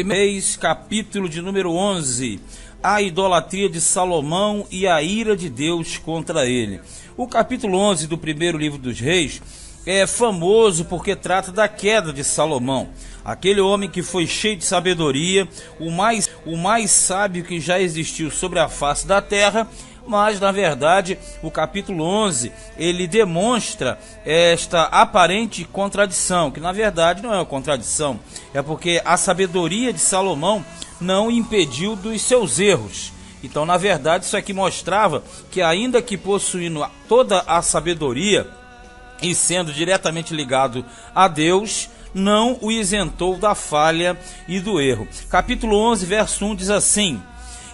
Reis, capítulo de número 11, a idolatria de Salomão e a ira de Deus contra ele. O capítulo 11 do primeiro livro dos Reis é famoso porque trata da queda de Salomão, aquele homem que foi cheio de sabedoria, o mais sábio que já existiu sobre a face da terra. Mas, na verdade, o capítulo 11, ele demonstra esta aparente contradição, que na verdade não é uma contradição, é porque a sabedoria de Salomão não impediu dos seus erros. Então, na verdade, isso aqui mostrava que, ainda que possuindo toda a sabedoria e sendo diretamente ligado a Deus, não o isentou da falha e do erro. Capítulo 11, verso 1 diz assim: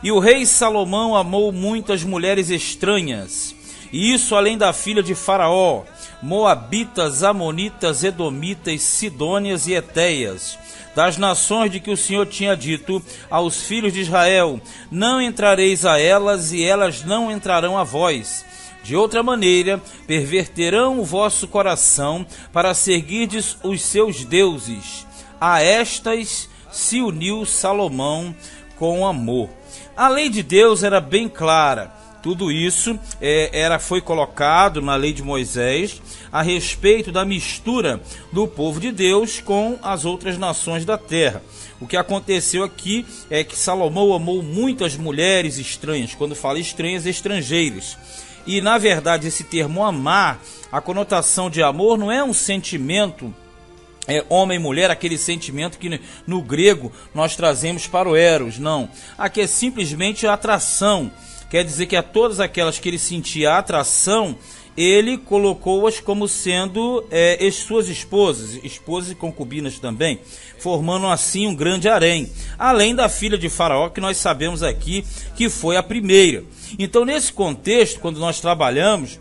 E o rei Salomão amou muitas mulheres estranhas, e isso além da filha de Faraó, moabitas, amonitas, edomitas, sidônias e etéias, das nações de que o Senhor tinha dito aos filhos de Israel: não entrareis a elas, e elas não entrarão a vós. De outra maneira, perverterão o vosso coração para seguirdes os seus deuses. A estas se uniu Salomão com amor. A lei de Deus era bem clara. Tudo isso foi colocado na lei de Moisés a respeito da mistura do povo de Deus com as outras nações da terra. O que aconteceu aqui é que Salomão amou muitas mulheres estranhas. Quando fala estranhas, estrangeiras. E na verdade esse termo amar, a conotação de amor não é um sentimento homem e mulher, aquele sentimento que no grego nós trazemos para o eros, não. Aqui é simplesmente a atração, quer dizer que a todas aquelas que ele sentia atração, ele colocou-as como sendo suas esposas e concubinas também, formando assim um grande harém, além da filha de Faraó, que nós sabemos aqui que foi a primeira. Então, nesse contexto, quando nós trabalhamos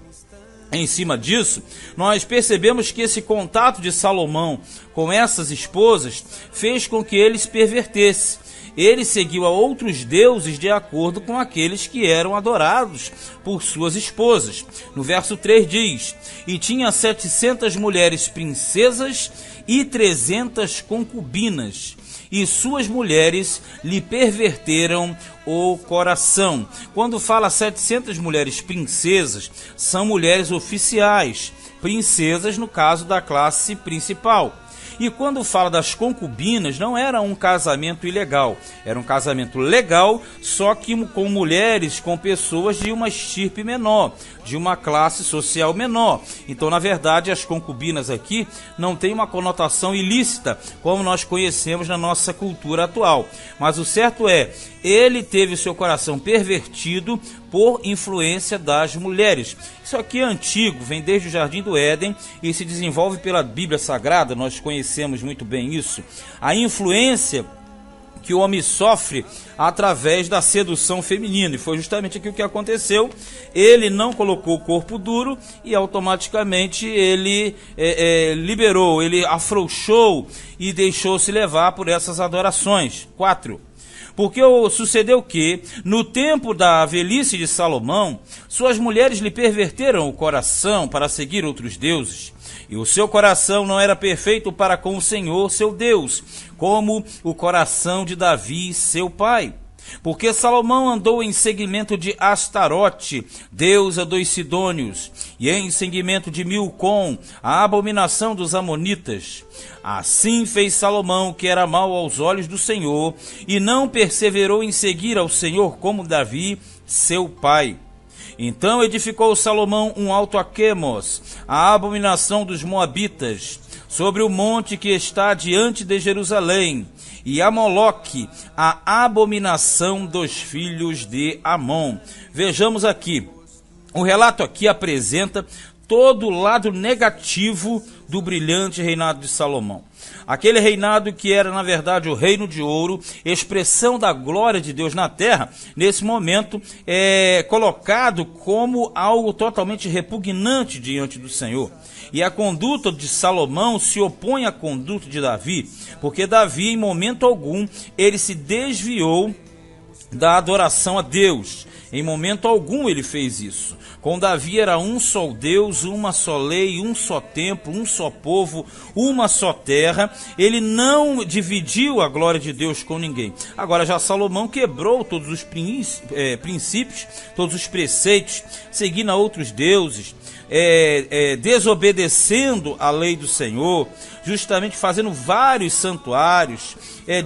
em cima disso, nós percebemos que esse contato de Salomão com essas esposas fez com que ele se pervertesse. Ele seguiu a outros deuses de acordo com aqueles que eram adorados por suas esposas. No verso 3 diz: e tinha 700 mulheres princesas e 300 concubinas, e suas mulheres lhe perverteram o coração. Quando fala 700 mulheres princesas, são mulheres oficiais, princesas no caso da classe principal. E quando fala das concubinas, não era um casamento ilegal, era um casamento legal, só que com mulheres, com pessoas de uma estirpe menor, de uma classe social menor. Então, na verdade, as concubinas aqui não têm uma conotação ilícita, como nós conhecemos na nossa cultura atual. Mas o certo é, ele teve o seu coração pervertido por influência das mulheres. Isso aqui é antigo, vem desde o Jardim do Éden e se desenvolve pela Bíblia Sagrada, nós conhecemos muito bem isso. A influência que o homem sofre através da sedução feminina, e foi justamente aqui o que aconteceu. Ele não colocou o corpo duro e automaticamente ele liberou, ele afrouxou e deixou-se levar por essas adorações. 4. Porque sucedeu que, no tempo da velhice de Salomão, suas mulheres lhe perverteram o coração para seguir outros deuses, e o seu coração não era perfeito para com o Senhor, seu Deus, como o coração de Davi, seu pai. Porque Salomão andou em seguimento de Astarote, deusa dos sidônios, e em seguimento de Milcom, a abominação dos amonitas. Assim fez Salomão, que era mau aos olhos do Senhor, e não perseverou em seguir ao Senhor como Davi, seu pai. Então edificou Salomão um alto a Quemos, a abominação dos moabitas, sobre o monte que está diante de Jerusalém, e a Moloque, a abominação dos filhos de Amon. Vejamos aqui, o relato aqui apresenta todo o lado negativo do brilhante reinado de Salomão. Aquele reinado que era, na verdade, o reino de ouro, expressão da glória de Deus na terra, nesse momento é colocado como algo totalmente repugnante diante do Senhor. E a conduta de Salomão se opõe à conduta de Davi, porque Davi, em momento algum, ele se desviou da adoração a Deus. Em momento algum ele fez isso. Com Davi era um só Deus, uma só lei, um só templo, um só povo, uma só terra. Ele não dividiu a glória de Deus com ninguém. Agora já Salomão quebrou todos os princípios, todos os preceitos, seguindo a outros deuses, desobedecendo a lei do Senhor, justamente fazendo vários santuários,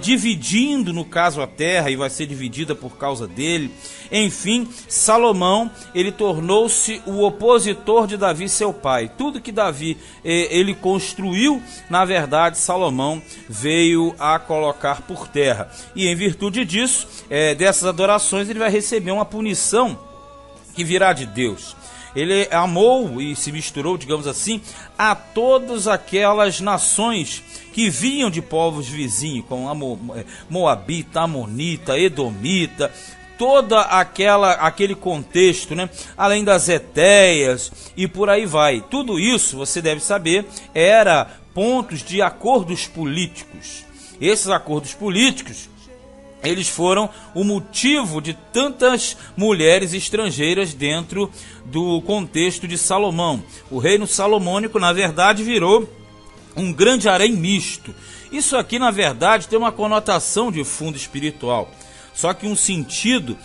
dividindo, no caso, a terra, e vai ser dividida por causa dele. Enfim, Salomão, ele tornou-se o opositor de Davi, seu pai. Tudo que Davi ele construiu, na verdade, Salomão veio a colocar por terra. E em virtude disso, dessas adorações, ele vai receber uma punição que virá de Deus. Ele amou e se misturou, digamos assim, a todas aquelas nações que vinham de povos vizinhos, como Moabita, Amonita, Edomita, aquele contexto, né? Além das Etéias e por aí vai. Tudo isso, você deve saber, era pontos de acordos políticos. Esses acordos políticos, eles foram o motivo de tantas mulheres estrangeiras dentro do contexto de Salomão. O reino salomônico, na verdade, virou um grande harém misto. Isso aqui, na verdade, tem uma conotação de fundo espiritual. Só que um sentido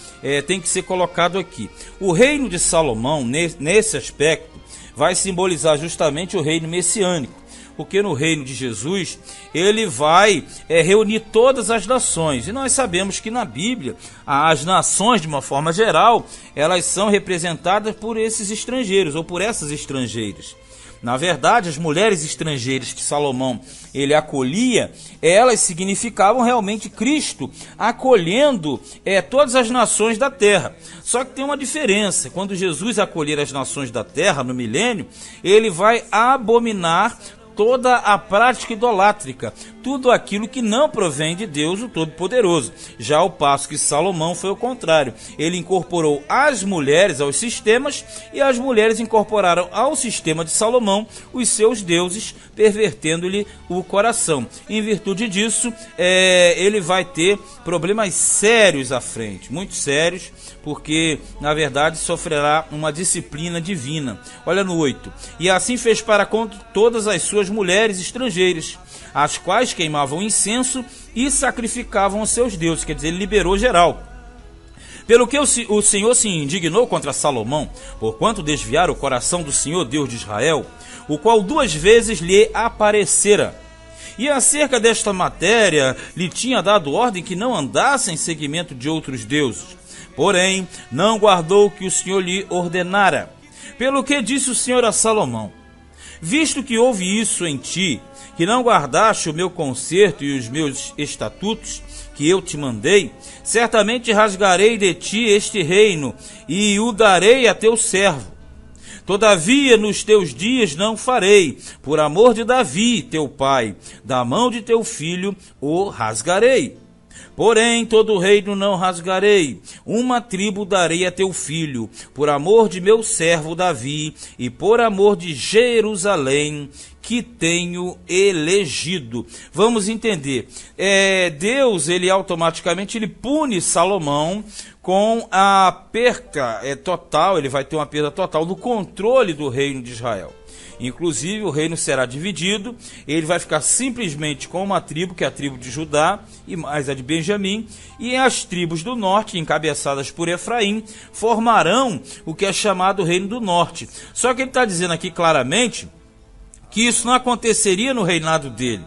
tem que ser colocado aqui. O reino de Salomão, nesse aspecto, vai simbolizar justamente o reino messiânico. Porque no reino de Jesus, ele vai reunir todas as nações. E nós sabemos que na Bíblia, as nações, de uma forma geral, elas são representadas por esses estrangeiros, ou por essas estrangeiras. Na verdade, as mulheres estrangeiras que Salomão ele acolhia, elas significavam realmente Cristo acolhendo todas as nações da terra. Só que tem uma diferença: quando Jesus acolher as nações da terra no milênio, ele vai abominar toda a prática idolátrica, tudo aquilo que não provém de Deus, o Todo-Poderoso. Já ao passo que Salomão foi o contrário. Ele incorporou as mulheres aos sistemas, e as mulheres incorporaram ao sistema de Salomão os seus deuses, pervertendo-lhe o coração. Em virtude disso, ele vai ter problemas sérios à frente, muito sérios, porque, na verdade, sofrerá uma disciplina divina. Olha no 8. E assim fez para com todas as suas mulheres estrangeiras, as quais queimavam incenso e sacrificavam aos seus deuses. Quer dizer, ele liberou geral. Pelo que o Senhor se indignou contra Salomão, porquanto desviara o coração do Senhor Deus de Israel, o qual 2 vezes lhe aparecera. E acerca desta matéria, lhe tinha dado ordem que não andasse em seguimento de outros deuses. Porém, não guardou o que o Senhor lhe ordenara. Pelo que disse o Senhor a Salomão: visto que houve isso em ti, que não guardaste o meu concerto e os meus estatutos, que eu te mandei, certamente rasgarei de ti este reino, e o darei a teu servo. Todavia, nos teus dias não farei, por amor de Davi, teu pai, da mão de teu filho o rasgarei. Porém, todo o reino não rasgarei, uma tribo darei a teu filho, por amor de meu servo Davi, e por amor de Jerusalém, que tenho elegido. Vamos entender. Deus, ele automaticamente ele pune Salomão com a perca total, ele vai ter uma perda total do controle do reino de Israel. Inclusive, o reino será dividido, ele vai ficar simplesmente com uma tribo, que é a tribo de Judá, e mais a de Benjamim, e as tribos do norte, encabeçadas por Efraim, formarão o que é chamado Reino do Norte. Só que ele está dizendo aqui claramente que isso não aconteceria no reinado dele,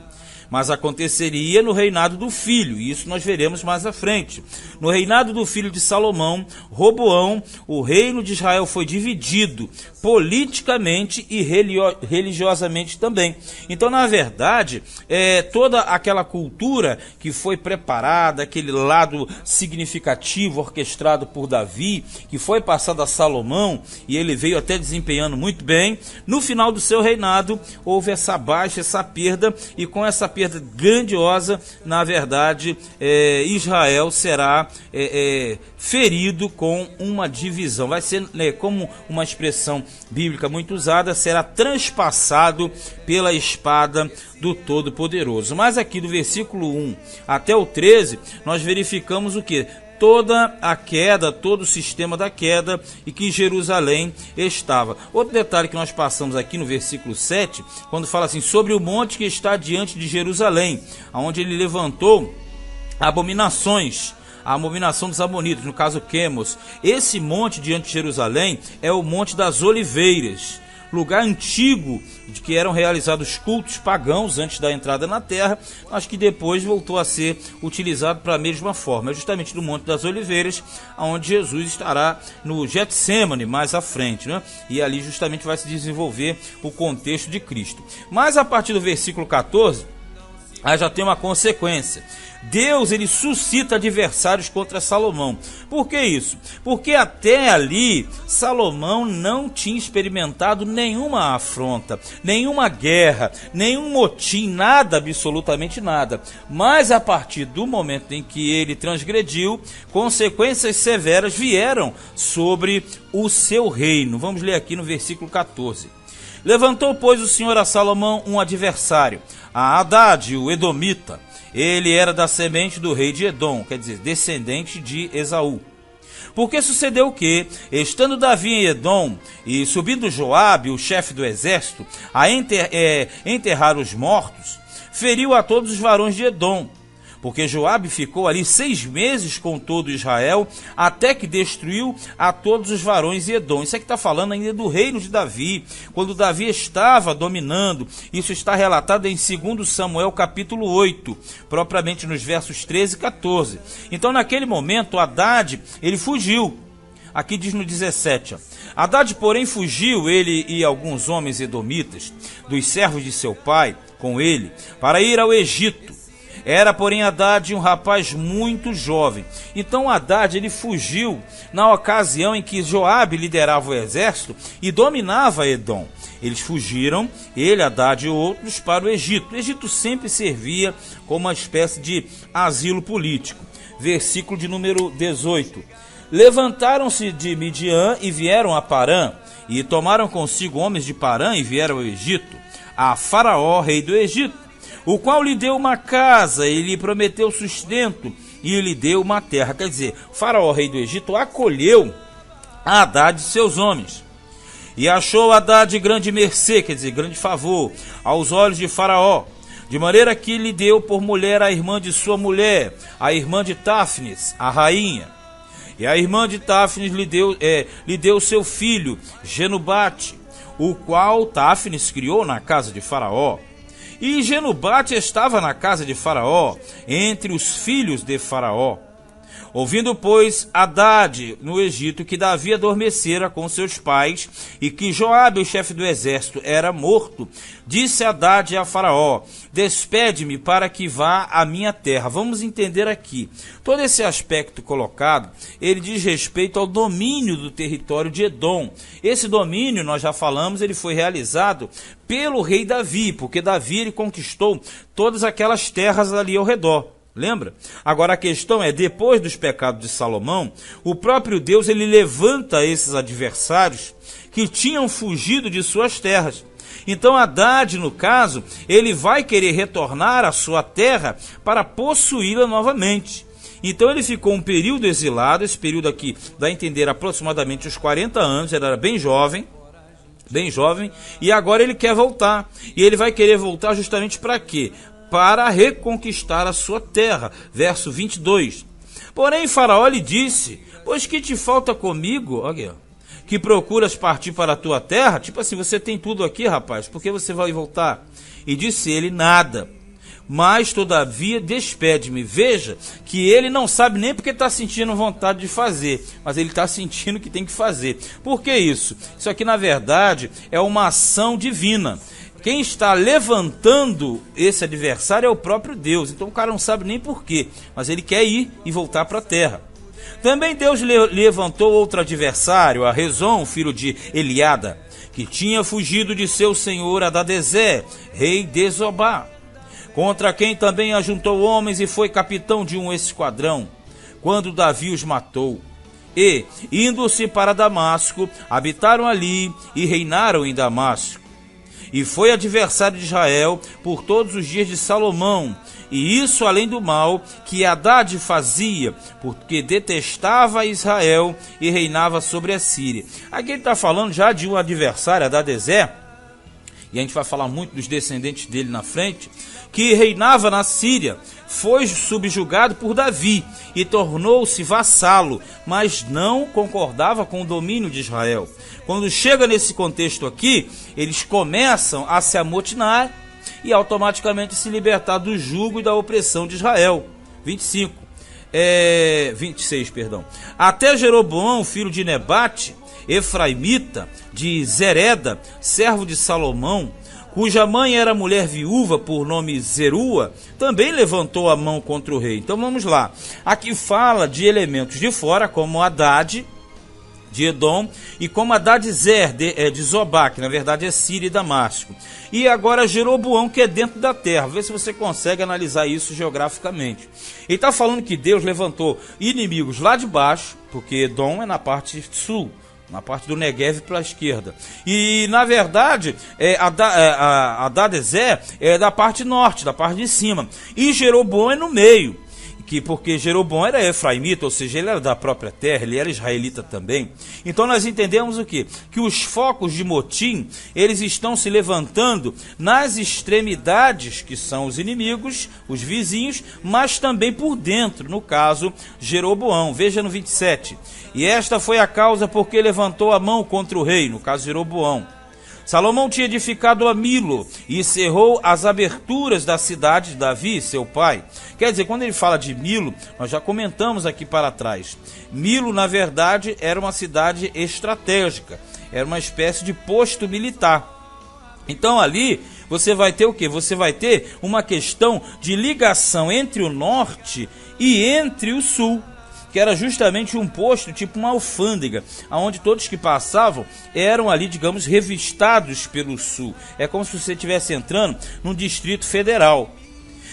mas aconteceria no reinado do filho, e isso nós veremos mais à frente. No reinado do filho de Salomão, Roboão, o reino de Israel foi dividido politicamente e religiosamente também. Então, na verdade, toda aquela cultura que foi preparada, aquele lado significativo orquestrado por Davi, que foi passado a Salomão, e ele veio até desempenhando muito bem, no final do seu reinado, houve essa baixa, essa perda, e com essa perda grandiosa, na verdade, Israel será ferido com uma divisão. Vai ser, como uma expressão bíblica muito usada, será transpassado pela espada do Todo-Poderoso. Mas aqui do versículo 1 até o 13, nós verificamos o que? toda a queda, todo o sistema da queda e que Jerusalém estava. Outro detalhe que nós passamos aqui no versículo 7, quando fala assim, sobre o monte que está diante de Jerusalém, onde ele levantou abominações, a abominação dos amonitas, no caso Quemos. Esse monte diante de Jerusalém é o Monte das Oliveiras, lugar antigo de que eram realizados cultos pagãos antes da entrada na terra, mas que depois voltou a ser utilizado para a mesma forma. É justamente no Monte das Oliveiras, onde Jesus estará no Getsêmani mais à frente, né? E ali justamente vai se desenvolver o contexto de Cristo. Mas a partir do versículo 14, aí já tem uma consequência. Deus, ele suscita adversários contra Salomão. Por que isso? Porque até ali Salomão não tinha experimentado nenhuma afronta, nenhuma guerra, nenhum motim, nada, absolutamente nada. Mas a partir do momento em que ele transgrediu, consequências severas vieram sobre o seu reino. Vamos ler aqui no versículo 14. Levantou, pois, o Senhor a Salomão um adversário, a Haddad, o Edomita. Ele era da semente do rei de Edom, quer dizer, descendente de Esaú. Porque sucedeu que, estando Davi em Edom, e subindo Joabe, o chefe do exército, a enterrar os mortos, feriu a todos os varões de Edom. Porque Joabe ficou ali 6 meses com todo Israel, até que destruiu a todos os varões de Edom. Isso aqui está falando ainda do reino de Davi, quando Davi estava dominando. Isso está relatado em 2 Samuel capítulo 8, propriamente nos versos 13 e 14. Então naquele momento Haddad, ele fugiu. Aqui diz no 17, Haddad, porém, fugiu, ele e alguns homens edomitas, dos servos de seu pai, com ele, para ir ao Egito. Era, porém, Haddad um rapaz muito jovem. Então Haddad, ele fugiu na ocasião em que Joabe liderava o exército e dominava Edom. Eles fugiram, ele, Haddad e outros, para o Egito. O Egito sempre servia como uma espécie de asilo político. Versículo de número 18. Levantaram-se de Midian e vieram a Parã, e tomaram consigo homens de Parã e vieram ao Egito, a Faraó, rei do Egito, o qual lhe deu uma casa e lhe prometeu sustento e lhe deu uma terra. Quer dizer, Faraó, rei do Egito, acolheu Haddad e seus homens. E achou Haddad grande mercê, quer dizer, grande favor, aos olhos de Faraó, de maneira que lhe deu por mulher a irmã de sua mulher, a irmã de Táfnis, a rainha. E a irmã de Táfnis lhe deu seu filho, Genubate, o qual Táfnis criou na casa de Faraó. E Genubate estava na casa de Faraó, entre os filhos de Faraó. Ouvindo, pois, Haddad no Egito que Davi adormecera com seus pais e que Joabe, o chefe do exército, era morto, disse Haddad a Faraó, despede-me para que vá à minha terra. Vamos entender aqui. Todo esse aspecto colocado, ele diz respeito ao domínio do território de Edom. Esse domínio, nós já falamos, ele foi realizado pelo rei Davi, porque Davi ele conquistou todas aquelas terras ali ao redor. Lembra? Agora a questão é, depois dos pecados de Salomão, o próprio Deus ele levanta esses adversários que tinham fugido de suas terras. Então Haddad, no caso, ele vai querer retornar à sua terra para possuí-la novamente. Então ele ficou um período exilado, esse período aqui dá a entender aproximadamente os 40 anos, ele era bem jovem, e agora ele quer voltar. E ele vai querer voltar justamente para quê? Para reconquistar a sua terra. Verso 22. Porém Faraó lhe disse, pois que te falta comigo, olha, que procuras partir para a tua terra? Tipo assim, você tem tudo aqui, rapaz, por que você vai voltar? E disse ele, nada, mas todavia despede-me. Veja que ele não sabe nem porque está sentindo vontade de fazer, mas ele está sentindo que tem que fazer. Por que isso? Isso aqui na verdade é uma ação divina. Quem está levantando esse adversário é o próprio Deus. Então o cara não sabe nem porquê, mas ele quer ir e voltar para a terra. Também Deus levantou outro adversário, a Rezon, filho de Eliada, que tinha fugido de seu senhor Adadezé, rei de Zobá, contra quem também ajuntou homens e foi capitão de um esquadrão, quando Davi os matou. E, indo-se para Damasco, habitaram ali e reinaram em Damasco. E foi adversário de Israel por todos os dias de Salomão, e isso além do mal que Hadad fazia, porque detestava Israel e reinava sobre a Síria. Aqui ele está falando já de um adversário, Hadadezer, e a gente vai falar muito dos descendentes dele na frente, que reinava na Síria, foi subjugado por Davi e tornou-se vassalo, mas não concordava com o domínio de Israel. Quando chega nesse contexto aqui, eles começam a se amotinar e automaticamente se libertar do jugo e da opressão de Israel. 26, perdão. Até Jeroboão, filho de Nebate, efraimita, de Zereda, servo de Salomão, cuja mãe era mulher viúva por nome Zerua, também levantou a mão contra o rei. Então vamos lá. Aqui fala de elementos de fora, como Hadad, de Edom, e como Hadadezer, de Zobá, que na verdade é Síria e Damasco. E agora Jeroboão, que é dentro da terra. Vê se você consegue analisar isso geograficamente. Ele está falando que Deus levantou inimigos lá de baixo, porque Edom é na parte sul, na parte do Negev para a esquerda. E, na verdade, Hadadezer é da parte norte, da parte de cima. E Jeroboão é no meio. Porque Jeroboão era efraimita, ou seja, ele era da própria terra, ele era israelita também. Então nós entendemos o quê? Que os focos de motim, eles estão se levantando nas extremidades, que são os inimigos, os vizinhos, mas também por dentro, no caso, Jeroboão. Veja no 27. E esta foi a causa porque levantou a mão contra o rei, no caso Jeroboão. Salomão tinha edificado a Milo e cerrou as aberturas da cidade de Davi, seu pai. Quer dizer, quando ele fala de Milo, nós já comentamos aqui para trás. Milo, na verdade, era uma cidade estratégica, era uma espécie de posto militar. Então ali você vai ter o quê? Você vai ter uma questão de ligação entre o norte e entre o sul, que era justamente um posto, tipo uma alfândega, onde todos que passavam eram ali, digamos, revistados pelo sul. É como se você estivesse entrando num distrito federal.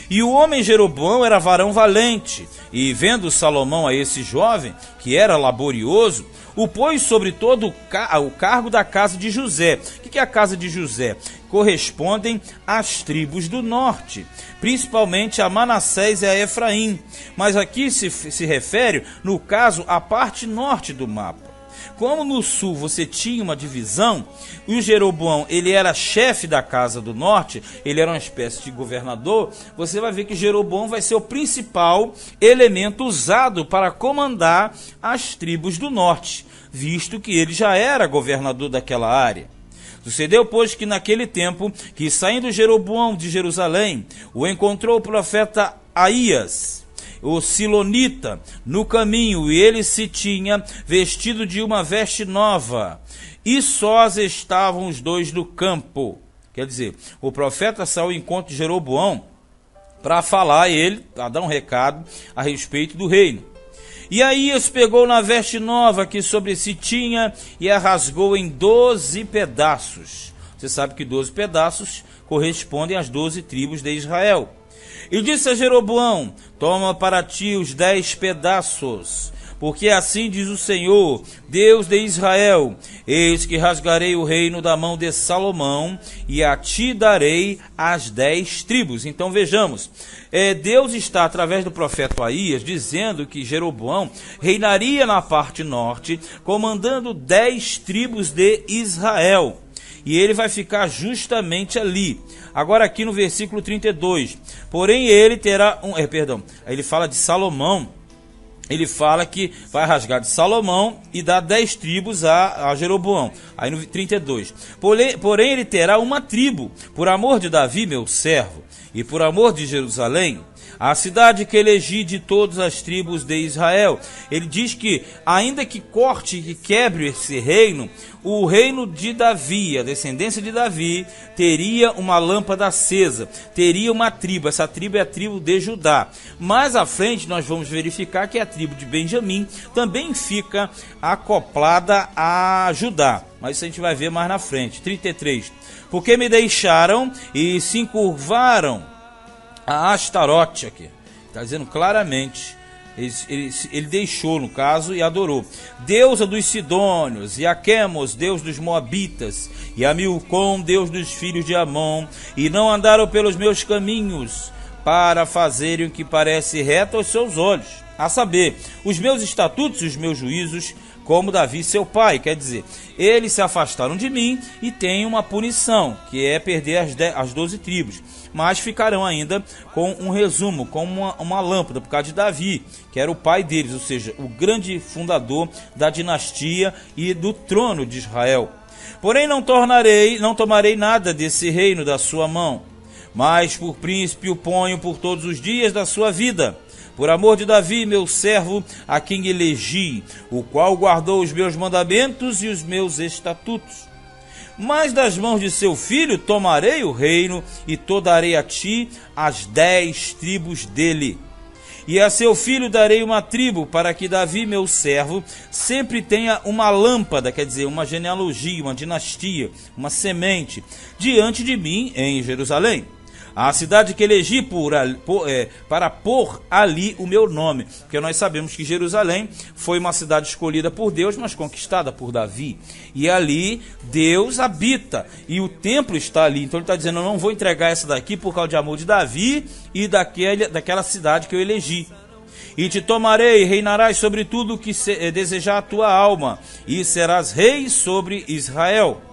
E o homem Jeroboão era varão valente, e vendo Salomão a esse jovem, que era laborioso, o pôs sobre todo o cargo da casa de José. O que é a casa de José? Correspondem às tribos do norte, principalmente a Manassés e a Efraim. Mas aqui se refere, no caso, à parte norte do mapa. Como no sul você tinha uma divisão, e o Jeroboão ele era chefe da casa do norte, ele era uma espécie de governador, você vai ver que Jeroboão vai ser o principal elemento usado para comandar as tribos do norte, visto que ele já era governador daquela área. Sucedeu, pois, que naquele tempo, que saindo Jeroboão de Jerusalém, o encontrou o profeta Aías, o silonita, no caminho, e ele se tinha vestido de uma veste nova, e sós estavam os dois no campo. Quer dizer, o profeta saiu ao encontro de Jeroboão para falar a ele, para dar um recado a respeito do reino. E Aías pegou na veste nova que sobre si tinha e a rasgou em 12 pedaços. Você sabe que 12 pedaços correspondem às 12 tribos de Israel. E disse a Jeroboão: toma para ti os 10 pedaços, porque assim diz o Senhor, Deus de Israel: eis que rasgarei o reino da mão de Salomão, e a ti darei as 10 tribos. Então vejamos, Deus está através do profeta Aías dizendo que Jeroboão reinaria na parte norte, comandando 10 tribos de Israel. E ele vai ficar justamente ali. Agora aqui no versículo 32. Porém ele terá aí ele fala de Salomão. Ele fala que vai rasgar de Salomão e dar 10 tribos a Jeroboão. Aí no 32. Porém ele terá uma tribo, por amor de Davi, meu servo, e por amor de Jerusalém, a cidade que elegi de todas as tribos de Israel. Ele diz que, ainda que corte, que quebre esse reino, o reino de Davi, a descendência de Davi, teria uma lâmpada acesa, teria uma tribo. Essa tribo é a tribo de Judá. Mais à frente nós vamos verificar que a tribo de Benjamim também fica acoplada a Judá. Mas isso a gente vai ver mais na frente. 33. Porque me deixaram e se encurvaram a Astarote, aqui está dizendo claramente, ele deixou no caso e adorou, deusa dos Sidônios, e a Quemos, deus dos Moabitas, e a Milcom, deus dos filhos de Amon, e não andaram pelos meus caminhos, para fazerem o que parece reto aos seus olhos, a saber, os meus estatutos e os meus juízos, como Davi seu pai. Quer dizer, eles se afastaram de mim e têm uma punição, que é perder as 12 tribos, mas ficarão ainda com um resumo, com uma lâmpada, por causa de Davi, que era o pai deles, ou seja, o grande fundador da dinastia e do trono de Israel. Porém não tomarei nada desse reino da sua mão, mas por príncipe o ponho por todos os dias da sua vida, por amor de Davi, meu servo, a quem elegi, o qual guardou os meus mandamentos e os meus estatutos. Mas das mãos de seu filho tomarei o reino, e darei a ti as 10 tribos dele. E a seu filho darei uma tribo, para que Davi, meu servo, sempre tenha uma lâmpada, quer dizer, uma genealogia, uma dinastia, uma semente, diante de mim em Jerusalém, a cidade que elegi para pôr ali o meu nome, porque nós sabemos que Jerusalém foi uma cidade escolhida por Deus, mas conquistada por Davi, e ali Deus habita, e o templo está ali. Então ele está dizendo, eu não vou entregar essa daqui por causa de amor de Davi e daquela cidade que eu elegi. E te tomarei, e reinarás sobre tudo o que desejar a tua alma, e serás rei sobre Israel.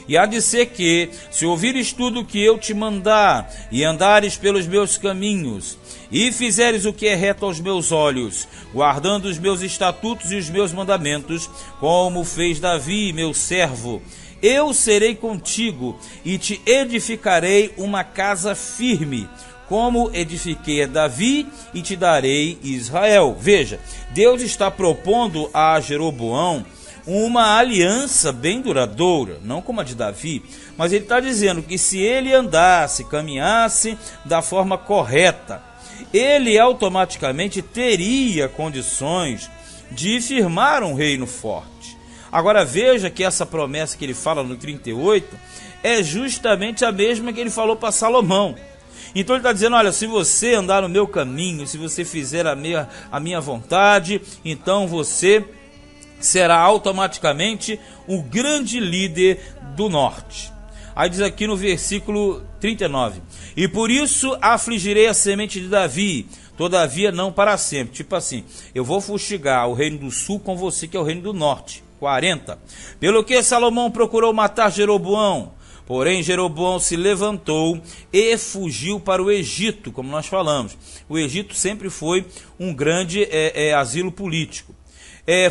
E há de ser que, se ouvires tudo o que eu te mandar, e andares pelos meus caminhos, e fizeres o que é reto aos meus olhos, guardando os meus estatutos e os meus mandamentos, como fez Davi, meu servo, eu serei contigo, e te edificarei uma casa firme, como edifiquei a Davi, e te darei Israel. Veja, Deus está propondo a Jeroboão uma aliança bem duradoura, não como a de Davi, mas ele está dizendo que se ele andasse, caminhasse da forma correta, ele automaticamente teria condições de firmar um reino forte. Agora veja que essa promessa que ele fala no 38 é justamente a mesma que ele falou para Salomão. Então ele está dizendo, olha, se você andar no meu caminho, se você fizer a minha vontade, então você será automaticamente o grande líder do norte. Aí diz aqui no versículo 39, e por isso afligirei a semente de Davi, todavia não para sempre. Tipo assim, eu vou fustigar o reino do sul com você, que é o reino do norte. 40, pelo que Salomão procurou matar Jeroboão, porém Jeroboão se levantou e fugiu para o Egito, como nós falamos. O Egito sempre foi um grande asilo político.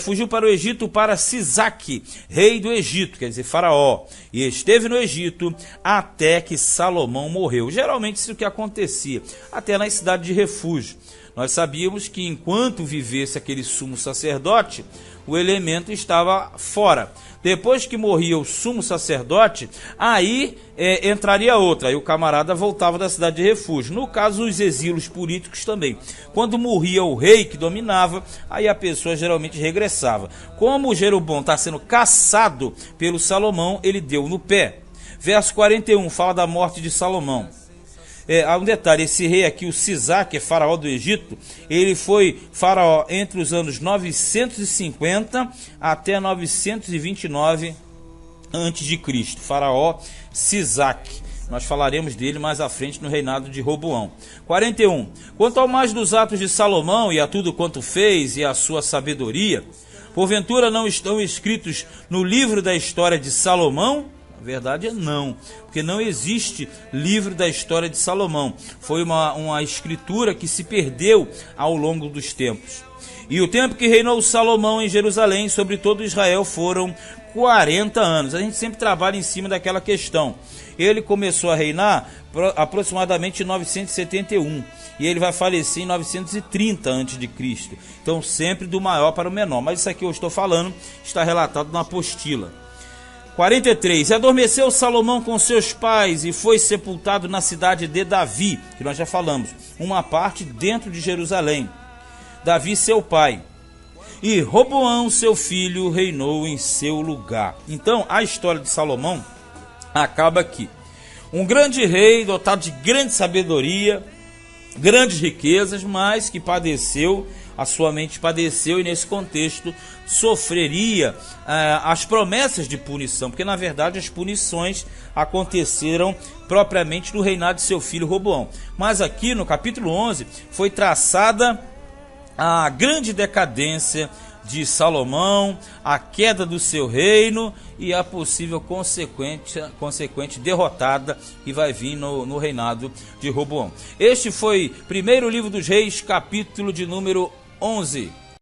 Fugiu para o Egito, para Sisaque, rei do Egito, quer dizer, faraó, e esteve no Egito até que Salomão morreu. Geralmente isso é o que acontecia, até na cidade de refúgio. Nós sabíamos que enquanto vivesse aquele sumo sacerdote, o elemento estava fora. Depois que morria o sumo sacerdote, aí entraria outra, aí o camarada voltava da cidade de refúgio. No caso, os exilos políticos também. Quando morria o rei que dominava, aí a pessoa geralmente regressava. Como o Jeroboão está sendo caçado pelo Salomão, ele deu no pé. Verso 41 fala da morte de Salomão. Há um detalhe, esse rei aqui, o Sisaque, é faraó do Egito, ele foi faraó entre os anos 950 até 929 a.C., faraó Sisaque. Nós falaremos dele mais à frente no reinado de Roboão. 41. Quanto ao mais dos atos de Salomão e a tudo quanto fez e a sua sabedoria, porventura não estão escritos no livro da história de Salomão? A verdade é não, porque não existe livro da história de Salomão. Foi uma escritura que se perdeu ao longo dos tempos. E o tempo que reinou Salomão em Jerusalém sobre todo Israel foram 40 anos. A gente sempre trabalha em cima daquela questão. Ele começou a reinar aproximadamente em 971 e ele vai falecer em 930 a.C. Então sempre do maior para o menor. Mas isso aqui eu estou falando está relatado na apostila. 43. E adormeceu Salomão com seus pais e foi sepultado na cidade de Davi, que nós já falamos, uma parte dentro de Jerusalém. Davi, seu pai. E Roboão, seu filho, reinou em seu lugar. Então, a história de Salomão acaba aqui. Um grande rei, dotado de grande sabedoria, grandes riquezas, mas que padeceu, a sua mente padeceu, e nesse contexto sofreria as promessas de punição, porque na verdade as punições aconteceram propriamente no reinado de seu filho Roboão. Mas aqui no capítulo 11 foi traçada a grande decadência de Salomão, a queda do seu reino e a possível consequente derrotada que vai vir no reinado de Roboão. Este foi primeiro livro dos Reis, capítulo de número 11.